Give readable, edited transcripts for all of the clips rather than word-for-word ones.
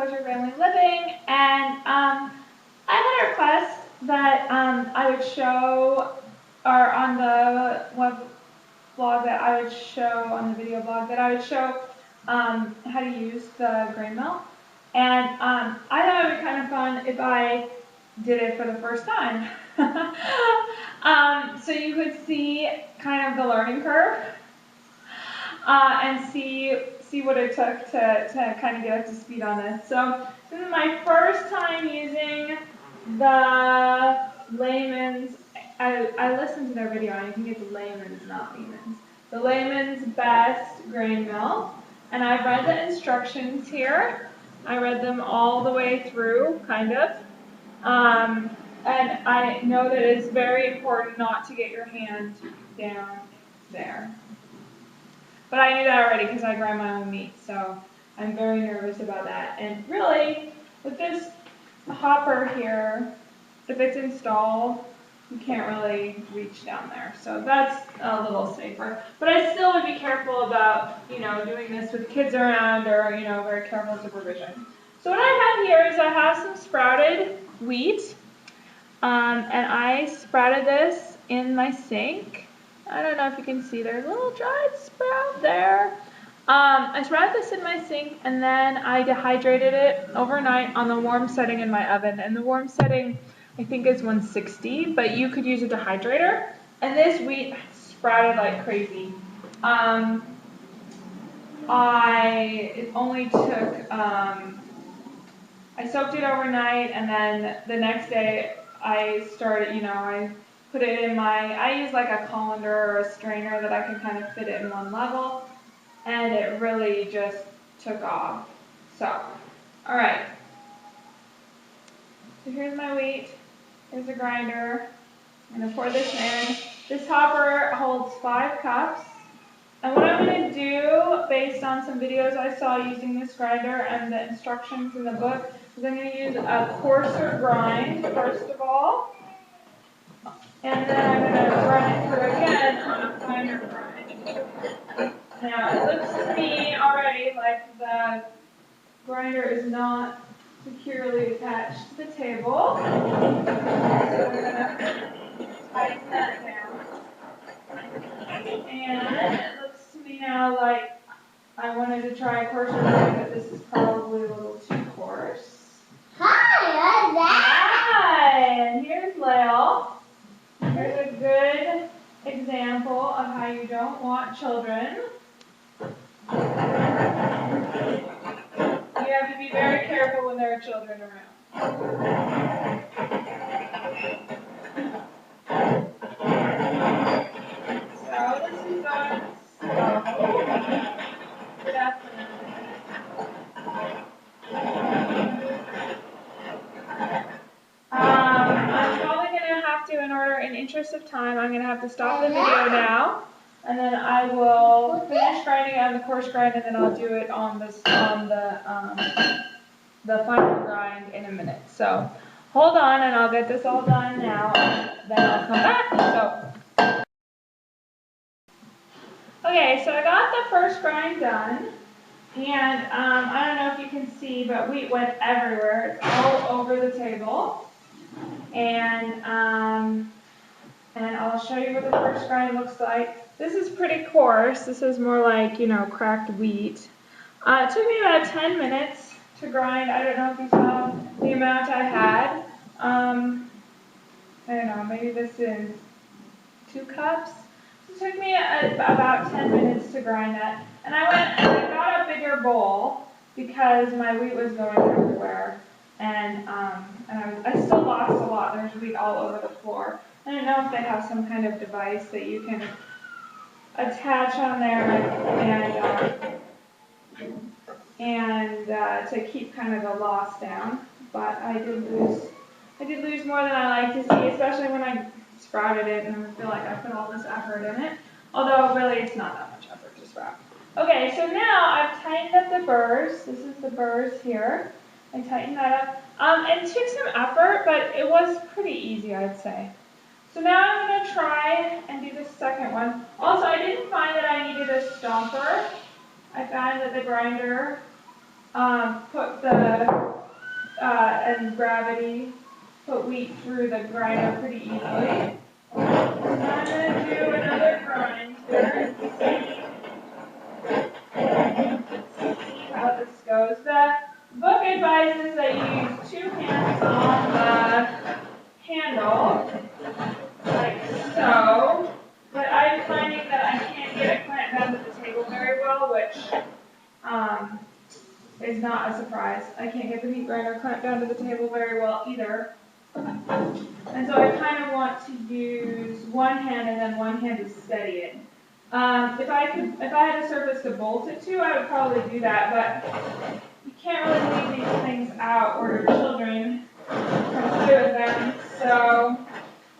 Kosher Family Living, and I had a request that I would show, or on the web blog that I would show, on the video blog that I would show how to use the grain mill. And I thought it would be kind of fun if I did it for the first time. So you could see kind of the learning curve and see what it took to kind of get up to speed on this. So this is my first time using the Lehman's. I listened to their video, and I think it's Lehman's, not Lehman's. The Lehman's Best Grain Mill. And I've read the instructions here. I read them all the way through, kind of. And I know that it's very important not to get your hand down there. But I knew that already because I grind my own meat, so I'm very nervous about that. And really, with this hopper here, if it's installed, you can't really reach down there. So that's a little safer. But I still would be careful about, doing this with kids around, or, very careful supervision. So what I have here is I have some sprouted wheat, and I sprouted this in my sink. I don't know if you can see, there's a little dried sprout there. I sprouted this in my sink, and then I dehydrated it overnight on the warm setting in my oven. And the warm setting, I think, is 160, but you could use a dehydrator. And this wheat sprouted like crazy. It only took, I soaked it overnight, and then the next day I started, I put it in I use like a colander or a strainer that I can kind of fit it in one level, and it really just took off. So, all right. So here's my wheat. Here's a grinder. I'm going to pour this in. This hopper holds 5 cups. And what I'm going to do, based on some videos I saw using this grinder and the instructions in the book, is I'm going to use a coarser grind, first of all. And then I'm going to run it through again on a finer grind. Now, it looks to me already like the grinder is not securely attached to the table. So we're going to tighten that down. And it looks to me now like I wanted to try a coarser grind, but this is probably a little too coarse. Hi, Hi, and here's Lael. Here's a good example of how you don't want children. You have to be very careful when there are children around. So this is going slow. Definitely. I'm probably going to have to, in interest of time, I'm going to have to stop the video now, and then I will finish grinding on the coarse grind, and then I'll do it on the final grind in a minute. So hold on, and I'll get this all done now, and then I'll come back. Okay, so I got the first grind done, and I don't know if you can see, but wheat went everywhere. It's all over the table. And I'll show you what the first grind looks like. This is pretty coarse. This is more like, cracked wheat. It took me about 10 minutes to grind. I don't know if you saw the amount I had. I don't know, maybe this is 2 cups. It took me about 10 minutes to grind that. And I went and I got a bigger bowl because my wheat was going everywhere. And I still lost a lot. There's wheat all over the floor. I don't know if they have some kind of device that you can attach on there and to keep kind of the loss down. But I did lose more than I like to see, especially when I sprouted it and I feel like I put all this effort in it. Although really it's not that much effort to sprout. Okay, so now I've tightened up the burrs. This is the burrs here. I tightened that up. It took some effort, but it was pretty easy, I'd say. So now I'm going to try and do the second one. Also, I didn't find that I needed a stomper. I found that the grinder and gravity put wheat through the grinder pretty easily. I'm going to do another grind here and see how this goes. The book advises that you use 2 hands on the handle, like so, but I'm finding that I can't get it clamped down to the table very well, which is not a surprise. I can't get the meat grinder clamped down to the table very well either. And so I kind of want to use one hand and then one hand to steady it. If I had a surface to bolt it to, I would probably do that, but you can't really leave these things out or your children can play with them, so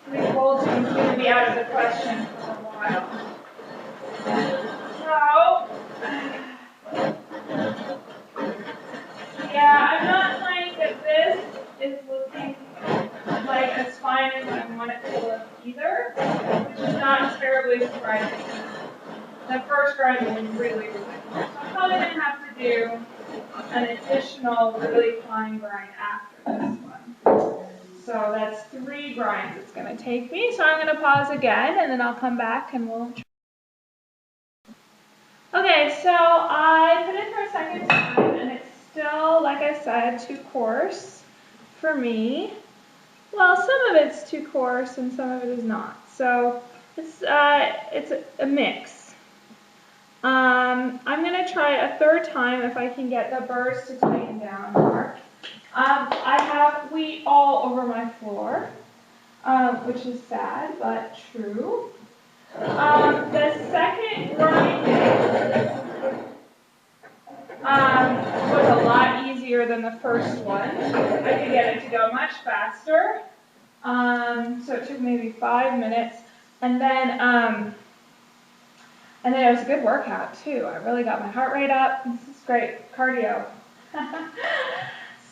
I think bolting is going to be out of the question for a while. So, yeah, I'm not finding that this is looking like as fine as I want it to look either, which is not terribly surprising. The first grind was really, really cool. So I'm probably going to have to do an additional really fine grind after this one. So that's 3 grinds it's going to take me. So I'm going to pause again and then I'll come back and we'll try. Okay, so I put it for a second time and it's still, like I said, too coarse for me. Well, some of it's too coarse and some of it is not. So it's a mix. I'm going to try a third time if I can get the burrs to tighten down more. I have wheat all over my floor, which is sad but true. The second grinding was a lot easier than the first one. I could get it to go much faster. So it took maybe 5 minutes, and then it was a good workout too. I really got my heart rate up. This is great cardio.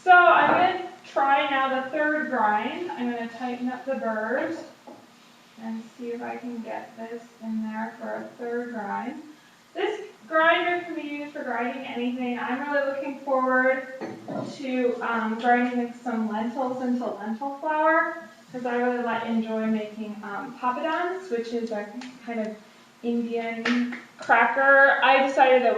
So I'm going to try now the third grind. I'm going to tighten up the burrs and see if I can get this in there for a third grind. This grinder can be used for grinding anything. I'm really looking forward to grinding some lentils into lentil flour because I really enjoy making papadans, which is a kind of Indian cracker. I decided that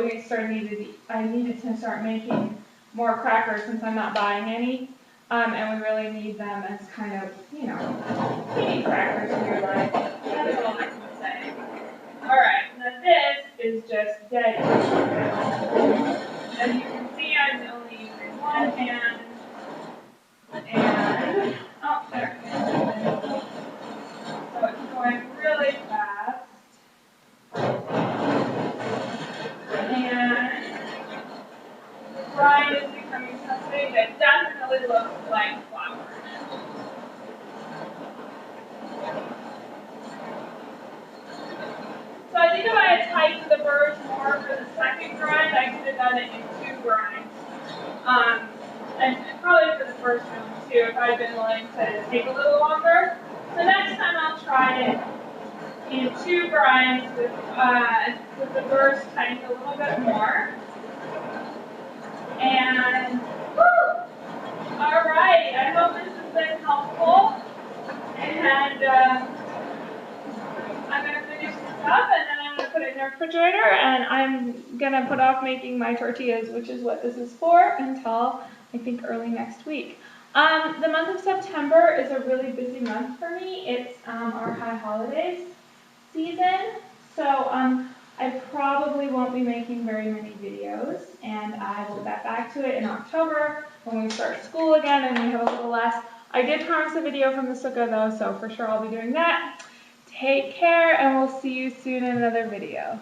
I needed to start making more crackers since I'm not buying any, and we really need them as kind of, you need crackers in your life. That is all I can say. All right, now this is just dead easy. As you can see, I'm only using one hand, and there it is. So it's going really fast. And the grind is becoming something that definitely looks like flour. So I think if I had tightened the burrs more for the second grind, I could have done it in 2 grinds. And probably for the first one too, if I'd been willing to take a little longer. So next time I'll try it in 2 grinds with the burrs tightened a little bit more. And woo! All right, I hope this has been helpful. And I'm going to finish this up and then I'm going to put it in the refrigerator and I'm going to put off making my tortillas, which is what this is for, until I think early next week. The month of September is a really busy month for me. It's our high holidays season, so I probably won't be making very many videos, and I will get back to it in October when we start school again and we have a little less. I did promise a video from the sukkah though, so for sure I'll be doing that. Take care, and we'll see you soon in another video.